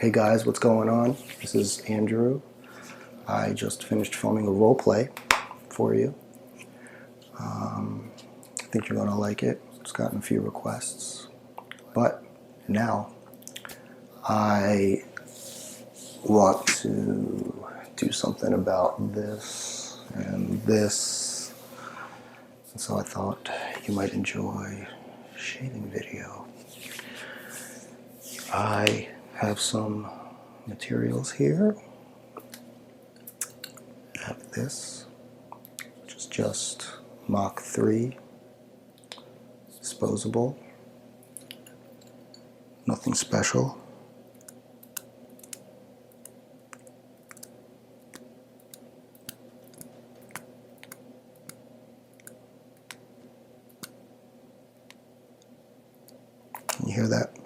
Hey guys, what's going on? This is Andrew. I just finished filming a role play for you. I think you're gonna like it. It's gotten a few requests. But now I want to do something about this and this. And so I thought you might enjoy a shaving video. I have some materials here. I have this, which is just Mach 3 disposable, nothing special. Can you hear that?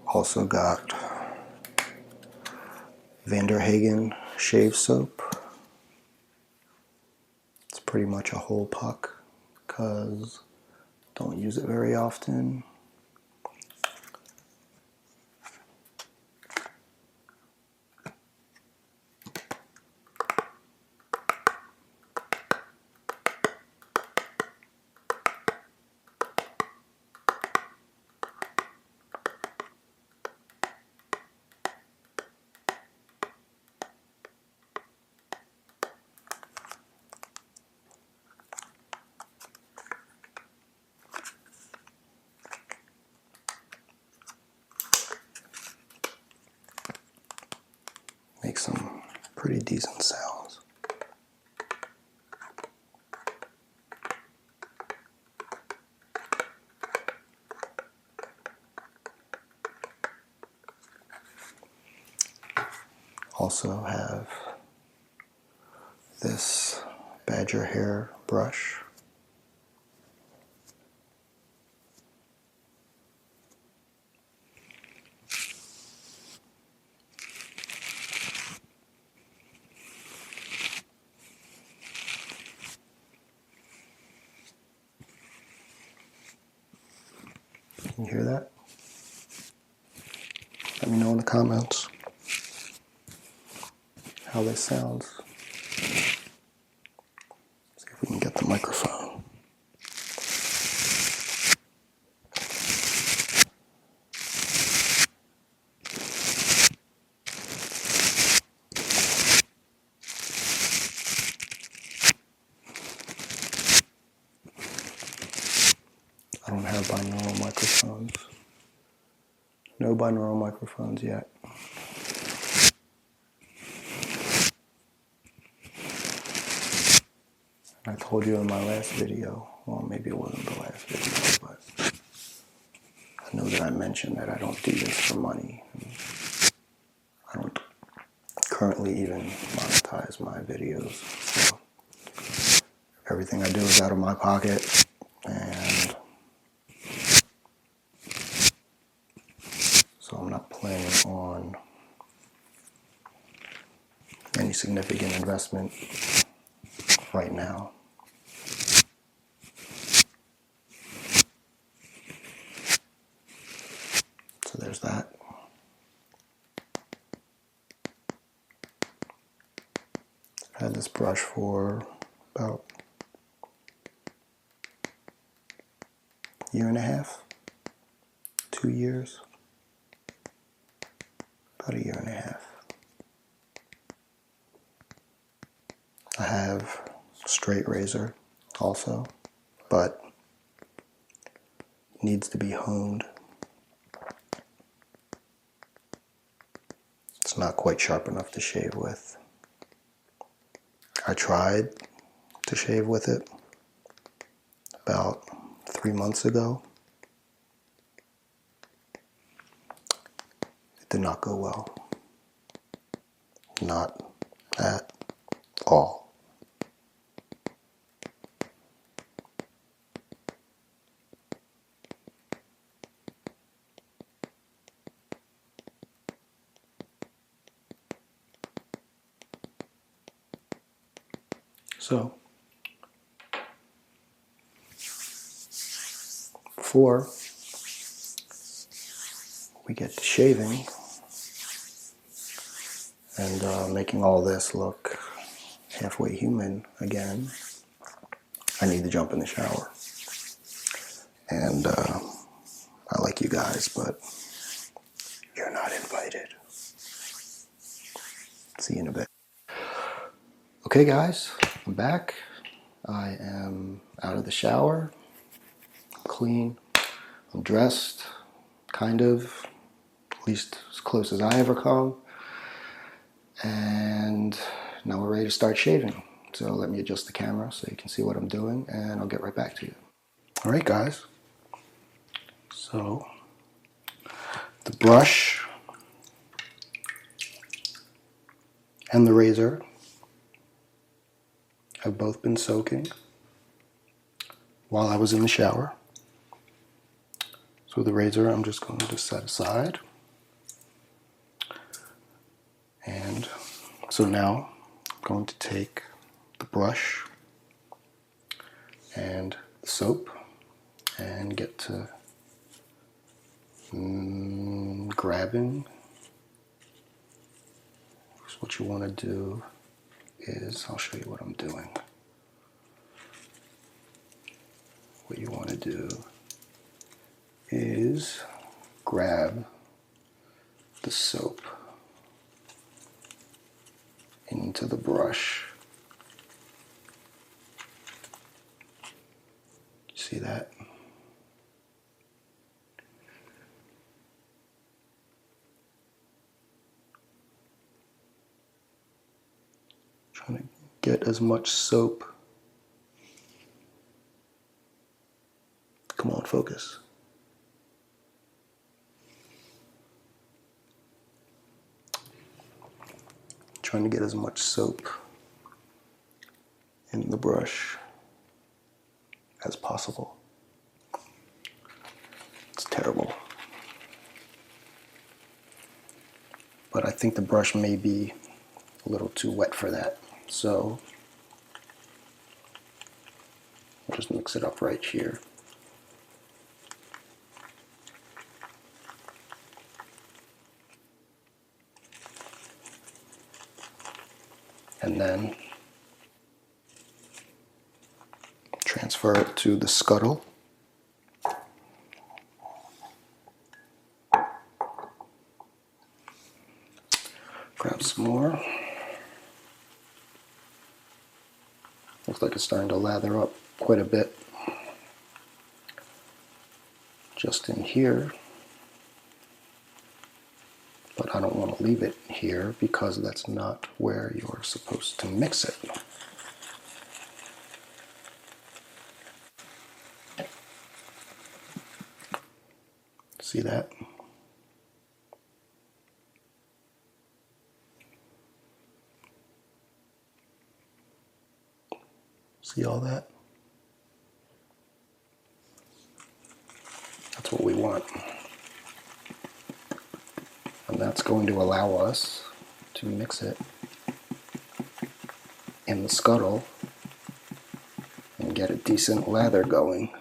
Also got Vanderhagen shave soap. It's pretty much a whole puck because don't use it very often. Make some pretty decent sounds. Also have this badger hair brush. Can you hear that? Let me know in the comments how this sounds. See if we can get the microphone. I don't have binaural microphones. No binaural microphones yet. I told you in my last video, well, maybe it wasn't the last video, but I know that I mentioned that I don't do this for money. I don't currently even monetize my videos. So everything I do is out of my pocket, and so I'm not planning on any significant investment right now. So there's that. I've had this brush for about a year and a half, 2 years, about a year and a half. I have a straight razor also, but it needs to be honed. It's not quite sharp enough to shave with. I tried to shave with it about 3 months ago. It did not go well. Not at all. So, before we get to shaving and making all this look halfway human again, I need to jump in the shower. And I like you guys, but you're not invited. See you in a bit. Okay guys, I'm back. I am out of the shower, clean, I'm dressed, kind of, at least as close as I ever come. And now we're ready to start shaving. So let me adjust the camera so you can see what I'm doing, and I'll get right back to you. All right guys, so the brush and the razor have both been soaking while I was in the shower. So the razor I'm just going to set aside. And so now I'm going to take the brush and the soap and get to grabbing. So what you want to do is, I'll show you what I'm doing. What you want to do is grab the soap into the brush. See that? Trying to get as much soap. Come on, focus. Trying to get as much soap in the brush as possible. It's terrible. But I think the brush may be a little too wet for that. So I'll just mix it up right here. And then transfer it to the scuttle. Grab some more. Looks like it's starting to lather up quite a bit just in here. But I don't want to leave it here because that's not where you're supposed to mix it. See that? See all that? That's what we want. And that's going to allow us to mix it in the scuttle and get a decent lather going.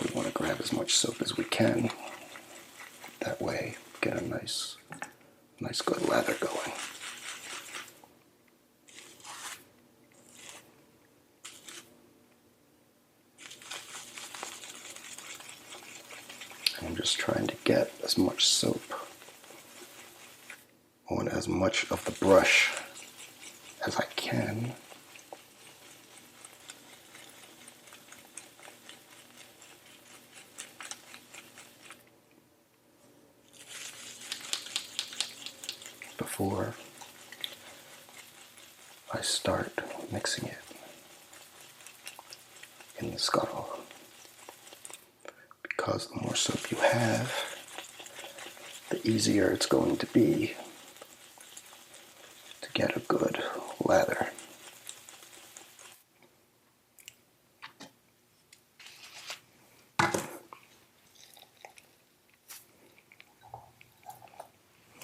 We want to grab as much soap as we can. That way, get a nice good lather going. I'm just trying to get as much soap on as much of the brush as I can. Before I start mixing it in the scuttle. Because the more soap you have, the easier it's going to be to get a good lather.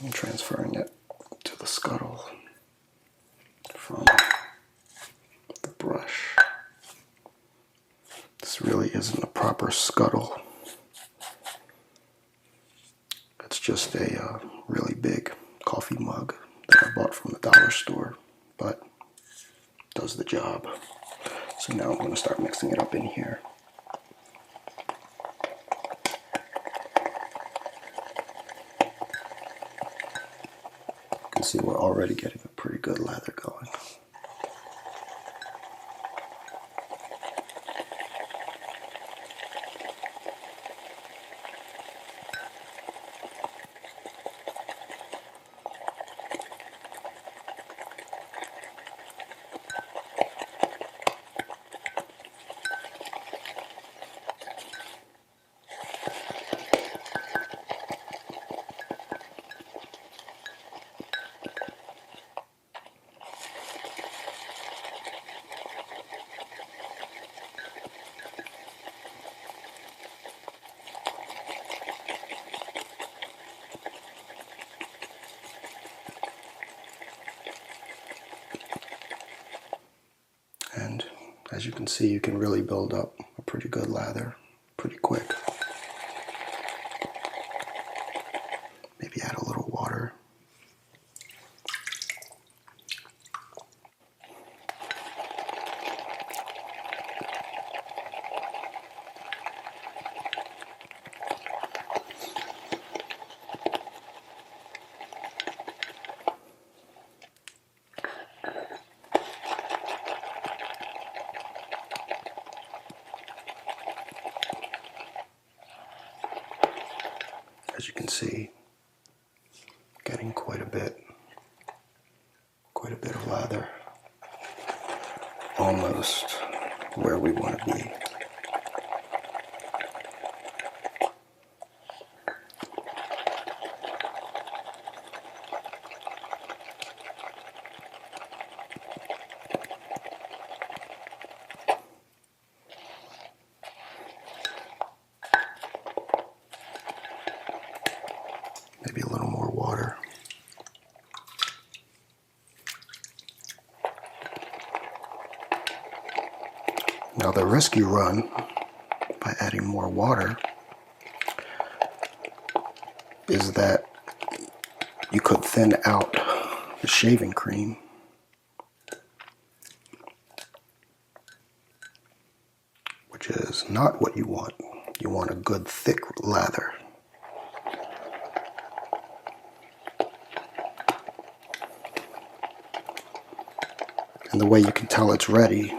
I'm transferring it to the scuttle from the brush. This really isn't a proper scuttle. just a really big coffee mug that I bought from the dollar store, but does the job. So now I'm going to start mixing it up in here. You can see we're already getting a pretty good lather going. And as you can see, you can really build up a pretty good lather pretty quick. Maybe add a little water. As you can see, getting quite a bit of lather, almost where we want to be. Maybe a little more water. Now the risk you run by adding more water is that you could thin out the shaving cream, which is not what you want. You want a good thick lather. And the way you can tell it's ready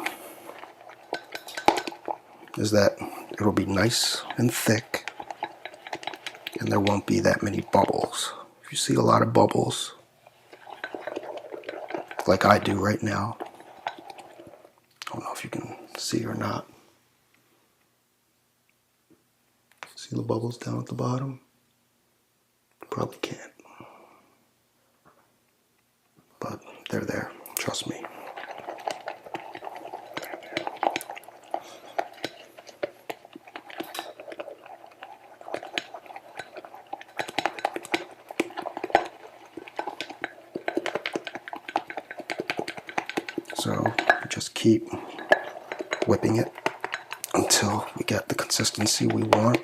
is that it'll be nice and thick and there won't be that many bubbles. If you see a lot of bubbles, like I do right now, I don't know if you can see or not. See the bubbles down at the bottom? Probably can't. But they're there, trust me. So just keep whipping it until we get the consistency we want.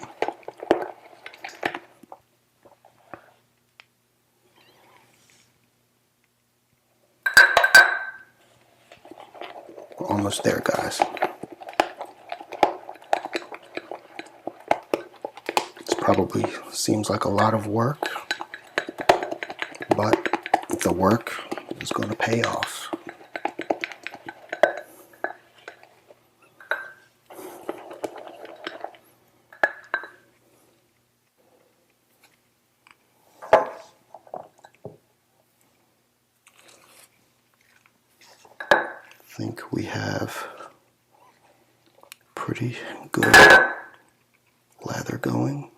We're almost there, guys. This probably seems like a lot of work, but the work is going to pay off. I think we have pretty good lather going.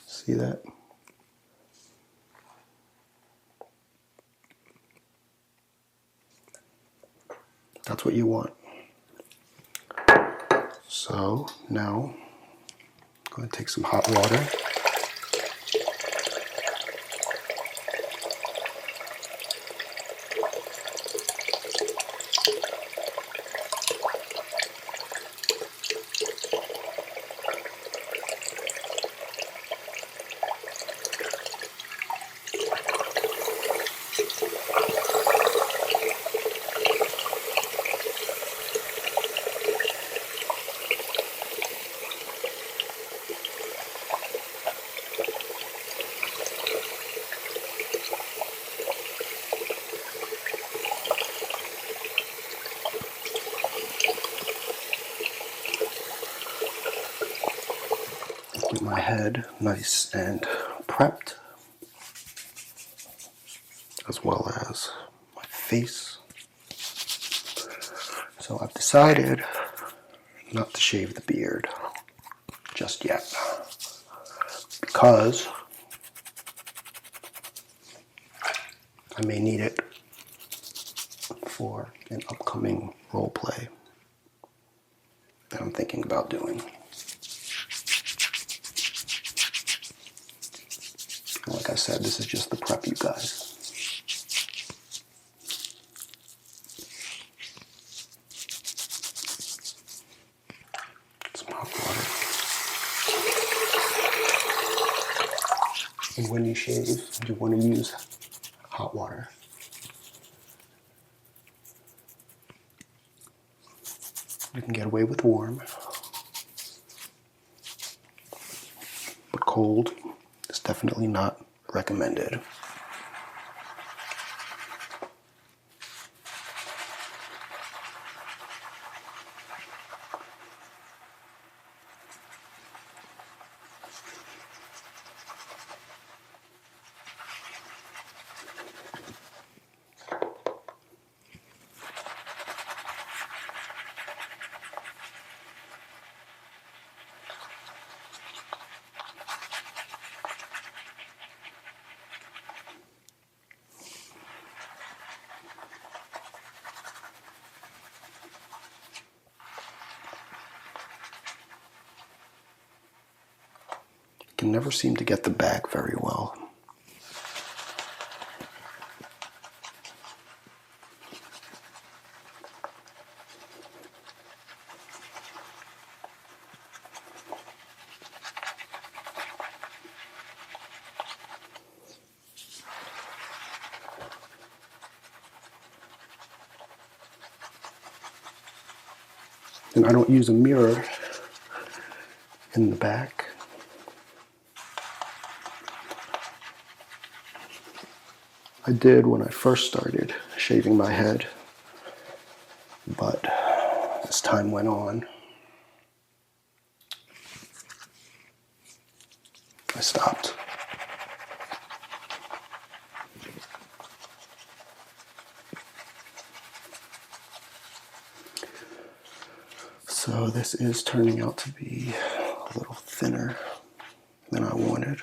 See that? That's what you want. So now I'm going to take some hot water. head nice and prepped, as well as my face. So I've decided not to shave the beard just yet, because I may need it for an upcoming role play that I'm thinking about doing. Like I said, this is just the prep, you guys. Some hot water. And when you shave, you want to use hot water. You can get away with warm, but cold is definitely not recommended. Can never seem to get the back very well. And I don't use a mirror in the back. I did when I first started shaving my head, but as time went on, I stopped. So this is turning out to be a little thinner than I wanted.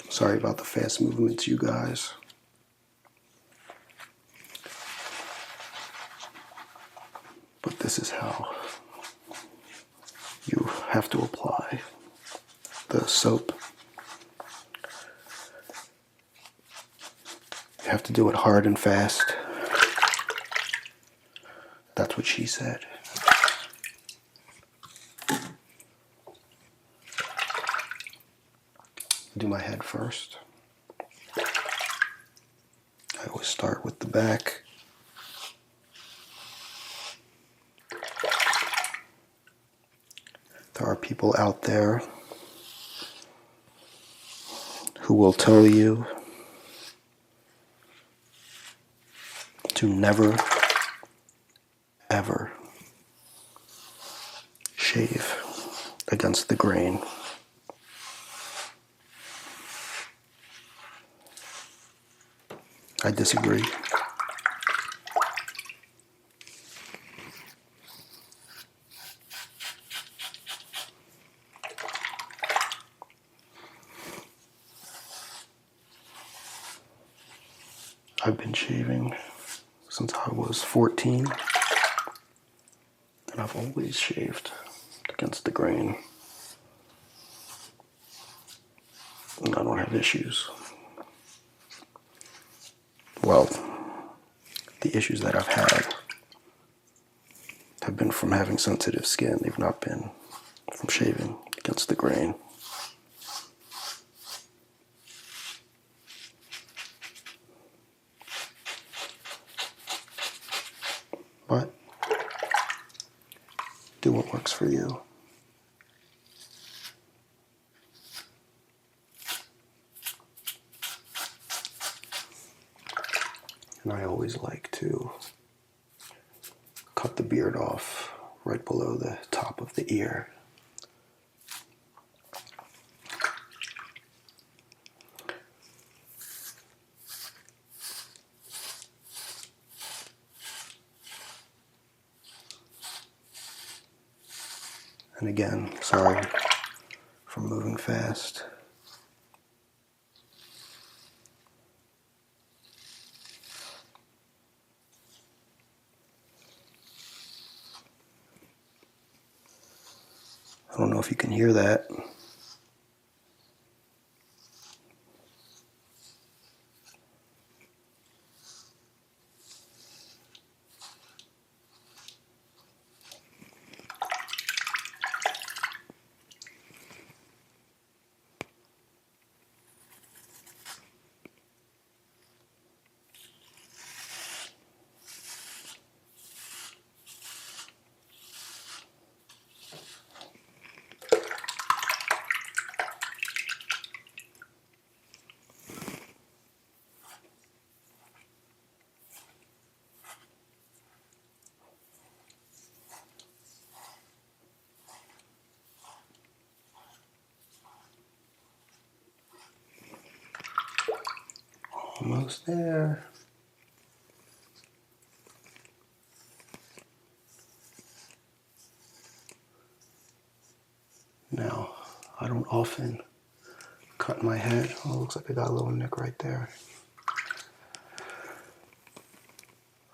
Sorry about the fast movements, you guys. But this is how you have to apply the soap. You have to do it hard and fast. That's what she said. Do my head first. I always start with the back. There are people out there who will tell you to never, ever shave against the grain. I disagree. I've been shaving since I was 14, and I've always shaved against the grain, and I don't have issues. Well, the issues that I've had have been from having sensitive skin. They've not been from shaving against the grain. But do what works for you. And I always like to cut the beard off right below the top of the ear. And again, sorry for moving fast. I don't know if you can hear that. Almost there. Now, I don't often cut my head. Oh, looks like I got a little nick right there.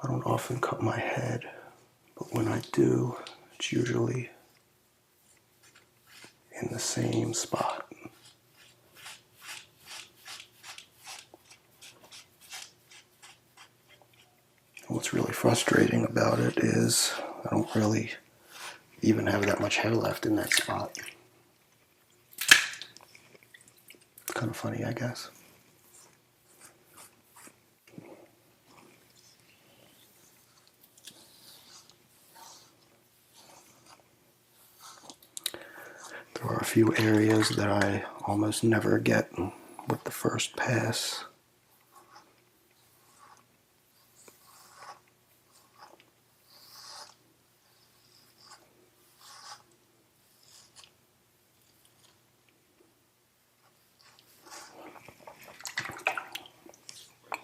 I don't often cut my head, but when I do, it's usually in the same spot. And what's really frustrating about it is I don't really even have that much hair left in that spot. It's kind of funny, I guess. There are a few areas that I almost never get with the first pass.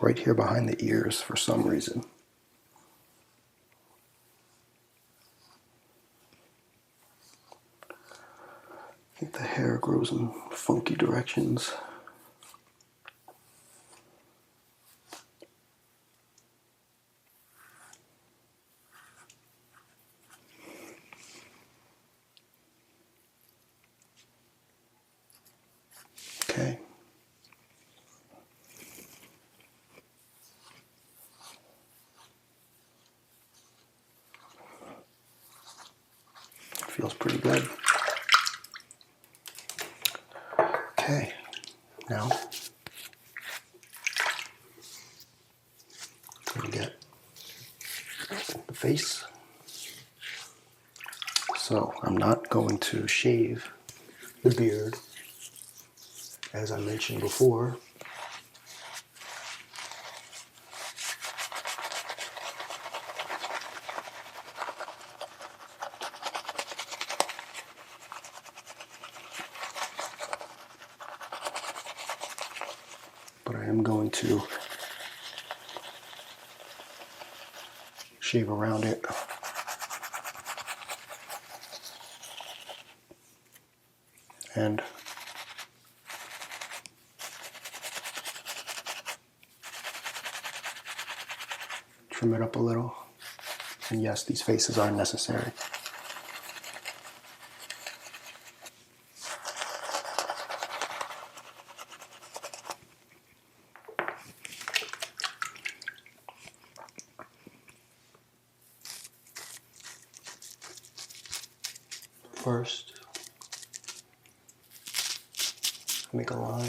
Right here behind the ears for some reason. I think the hair grows in funky directions. Okay. Feels pretty good. Okay, now I'm going to get the face. So I'm not going to shave the beard, as I mentioned before. But I am going to shave around it. And trim it up a little. And yes, these faces are necessary. First, make a line.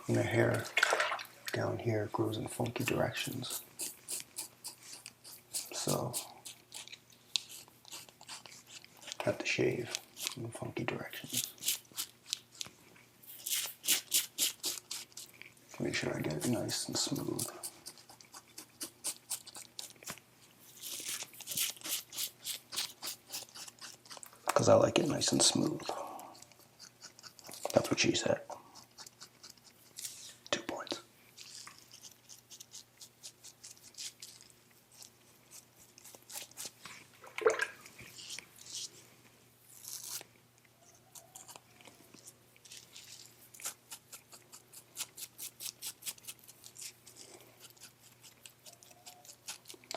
And the hair down here grows in funky directions. So have to shave in funky directions. Make sure I get it nice and smooth. Because I like it nice and smooth. That's what she said. 2 points.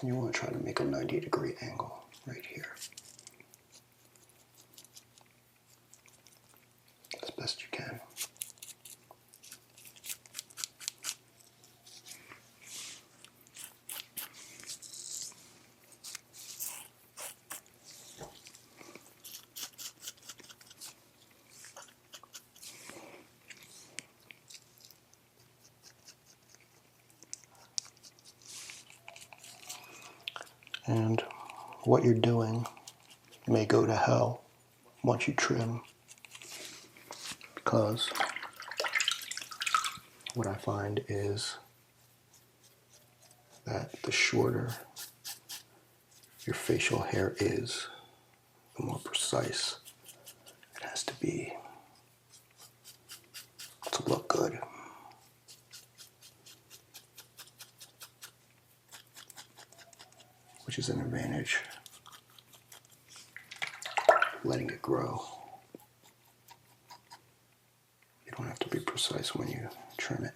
You want to try to make a 90-degree angle right here. As best you can. And what you're doing may go to hell once you trim, because what I find is that the shorter your facial hair is, the more precise it has to be to look good. Which is an advantage, letting it grow. You don't have to be precise when you trim it.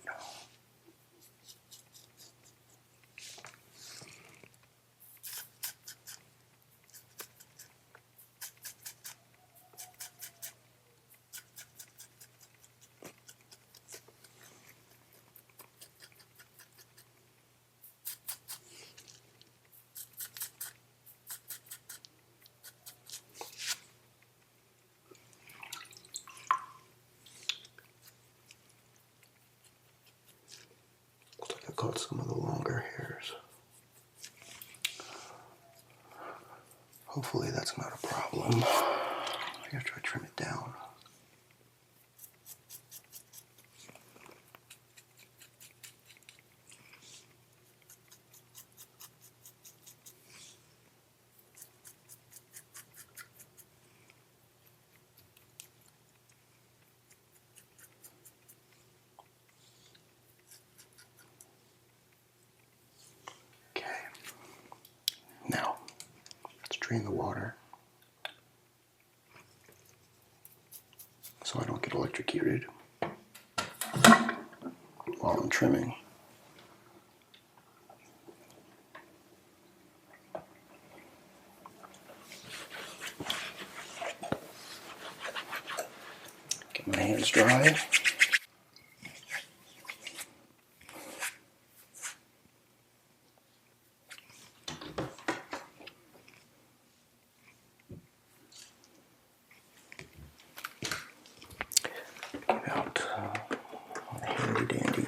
Looks like I caught some of the longer hairs. Hopefully that's not a problem after I trim it down. Okay. Now, let's drain the water so I don't get electrocuted while I'm trimming. Get my hands dry. Get out a handy dandy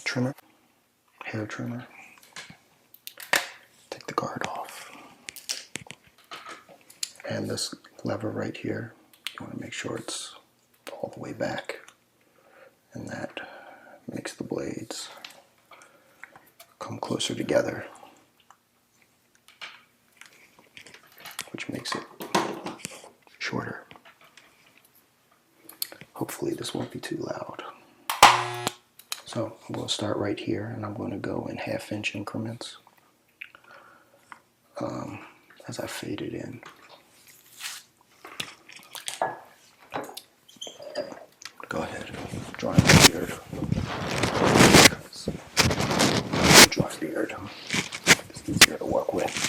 trimmer, hair trimmer. Take the guard off. And this lever right here, you want to make sure it's all the way back, and that makes the blades come closer together, which makes it shorter. Hopefully this won't be too loud. So I'm going to start right here, and I'm going to go in 1/2 inch increments as I fade it in. Go ahead, dry my beard. Dry beard is easier to work with.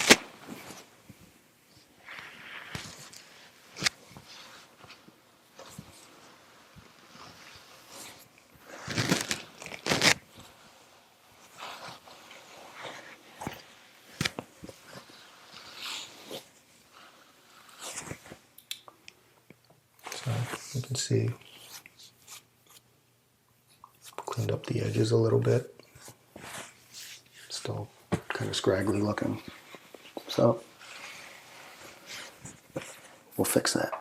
So you can see, cleaned up the edges a little bit. Still kind of scraggly looking. So we'll fix that.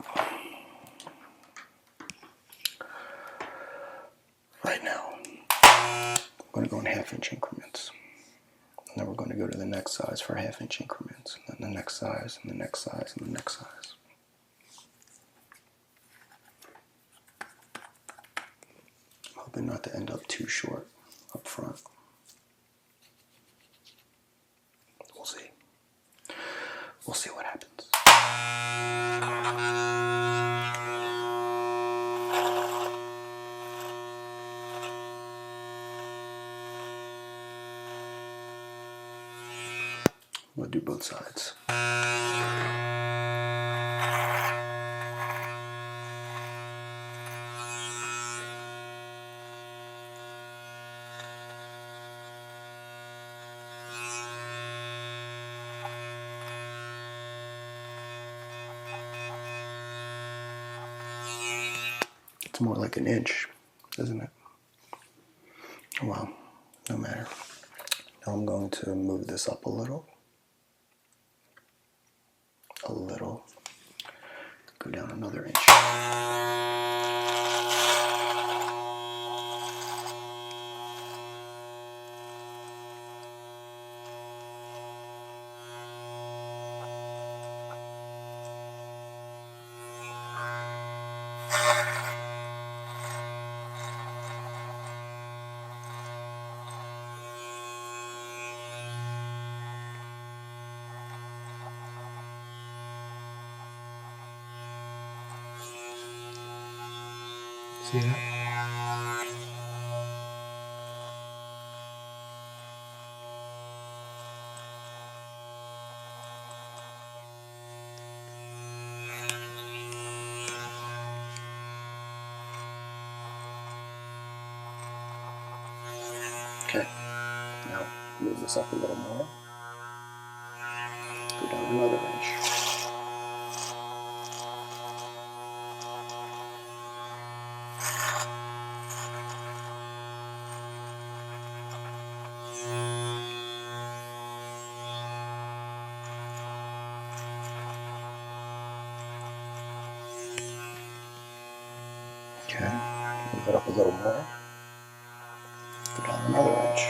Right now, I'm going to go in 1/2-inch increments. And then we're going to go to the next size for 1/2-inch increments. And then the next size, and the next size, and the next size. I'm hoping not to end up too short up front. We'll see. We'll see what happens. We'll do both sides. It's more like 1 inch, isn't it? Well, no matter. Now I'm going to move this up a little. Go down another inch. See that? Okay, now move this up a little more. Go down another inch. Okay, move it up a little more. Go down another inch.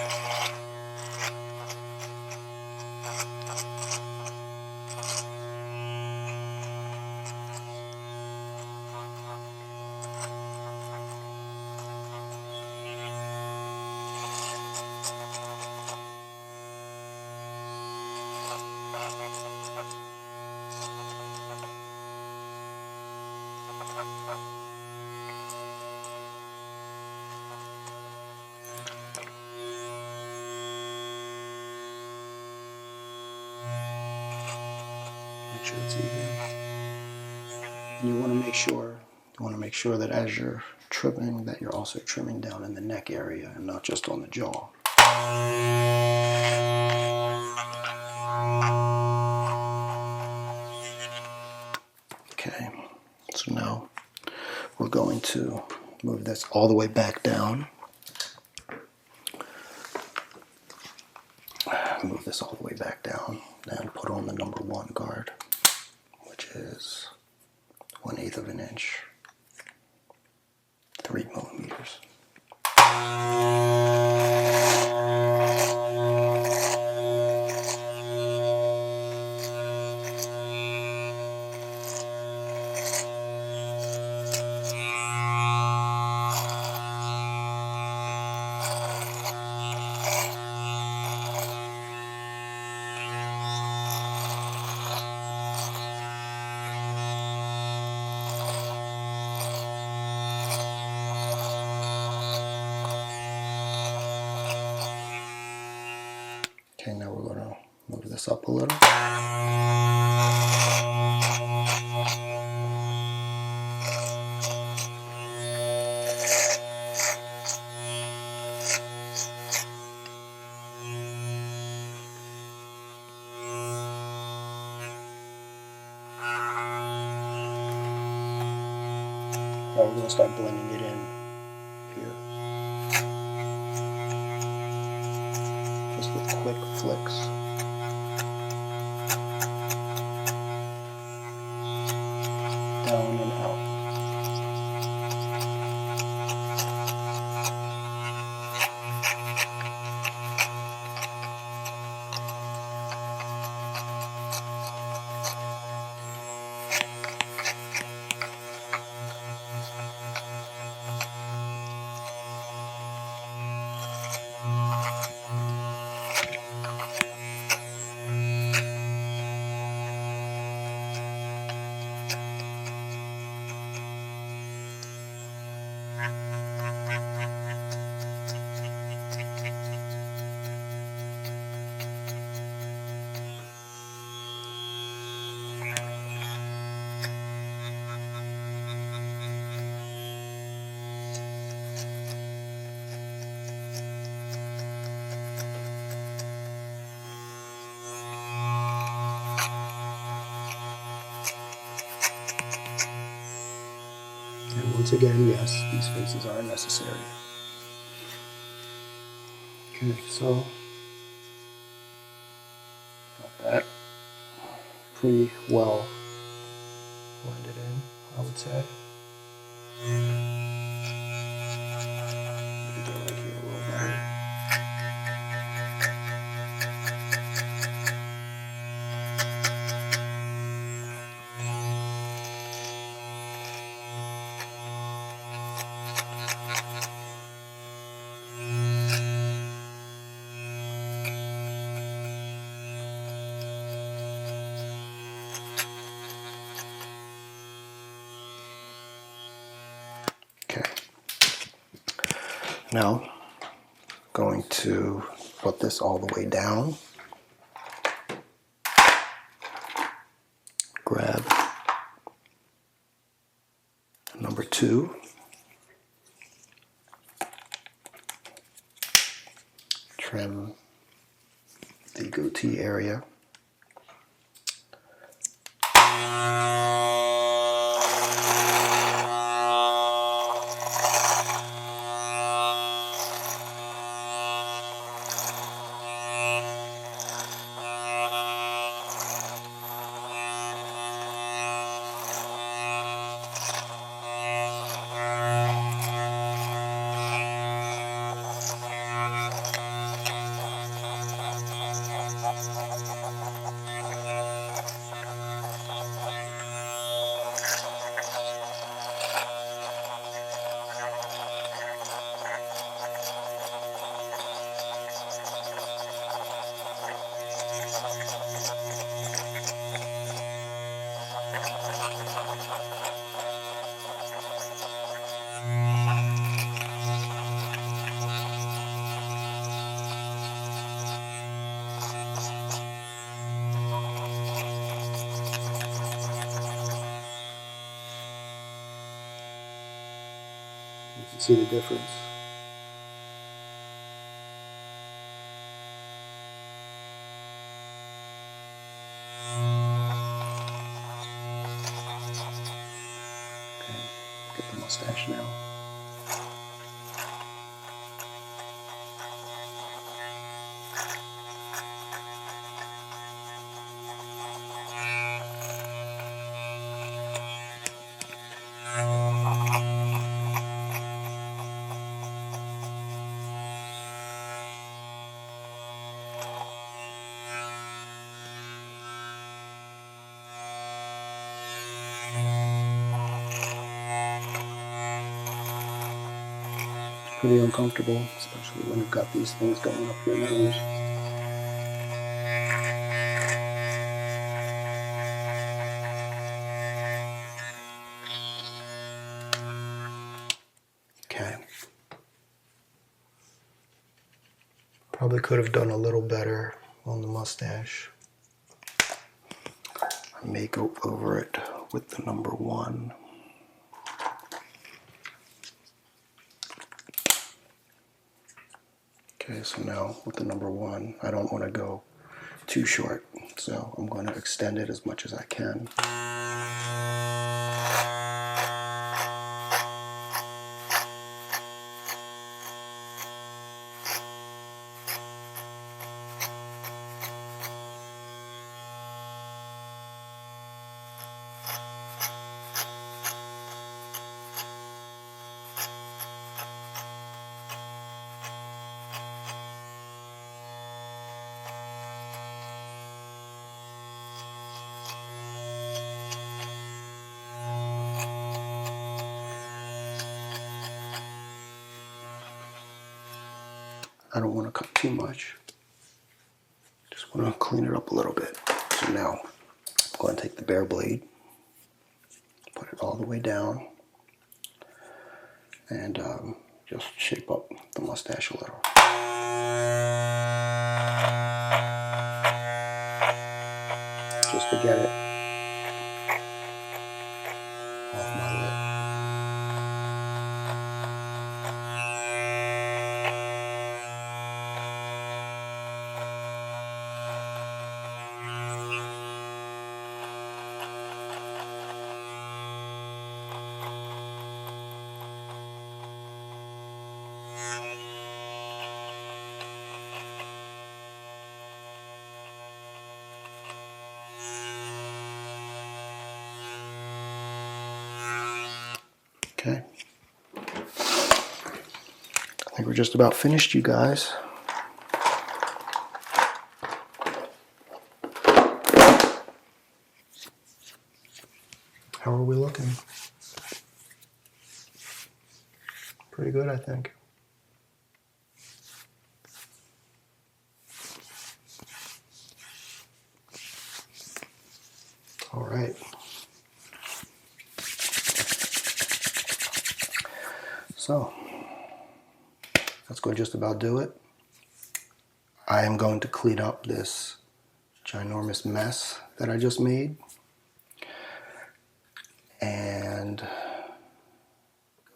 Make sure it's even. And you want to make sure that as you're trimming, that you're also trimming down in the neck area and not just on the jaw. Okay, so now we're going to move this all the way back down. Move this all the way back down and put on the number 1 guard, which is 1/8 of an inch, 3 millimeters. Okay, now we're going to move this up a little. Now we're going to start blending it in here. Just with quick flicks. And once again, yes, these faces are necessary. Okay, so got that pretty well blended in, I would say. Maybe go right here a little better. Okay. Now, going to put this all the way down. Grab number 2. Trim the goatee area. You can see the difference. Okay, get the mustache now. Pretty uncomfortable, especially when you've got these things going up your nose. Okay. Probably could have done a little better on the mustache. I may go over it with the number 1. Okay, so now with the number 1, I don't want to go too short, so I'm going to extend it as much as I can. I don't want to cut too much. Just want to clean it up a little bit. So now I'm going to take the bare blade, put it all the way down, and just shape up the mustache a little. Just to get it off my lip. Okay. I think we're just about finished, you guys. How are we looking? Pretty good, I think. All right. So, that's going to just about do it. I am going to clean up this ginormous mess that I just made. And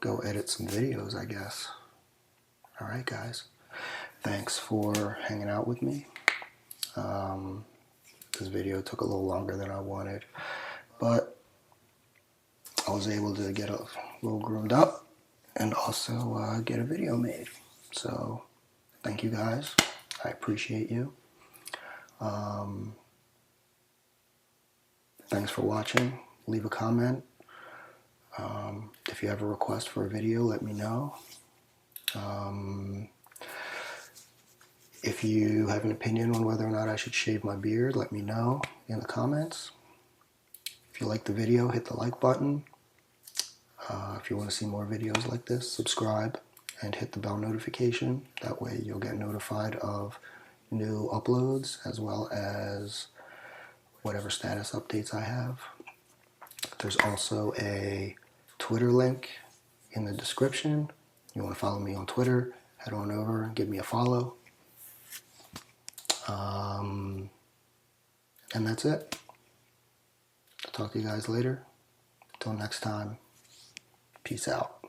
go edit some videos, I guess. All right, guys. Thanks for hanging out with me. This video took a little longer than I wanted, but I was able to get a little groomed up and also get a video made. So thank you guys. I appreciate you. Thanks for watching. Leave a comment. If you have a request for a video, let me know. If you have an opinion on whether or not I should shave my beard, let me know in the comments. If you like the video, hit the like button. If you want to see more videos like this, subscribe and hit the bell notification. That way you'll get notified of new uploads as well as whatever status updates I have. There's also a Twitter link in the description. You want to follow me on Twitter, head on over and give me a follow. And that's it. I'll talk to you guys later. Until next time, peace out.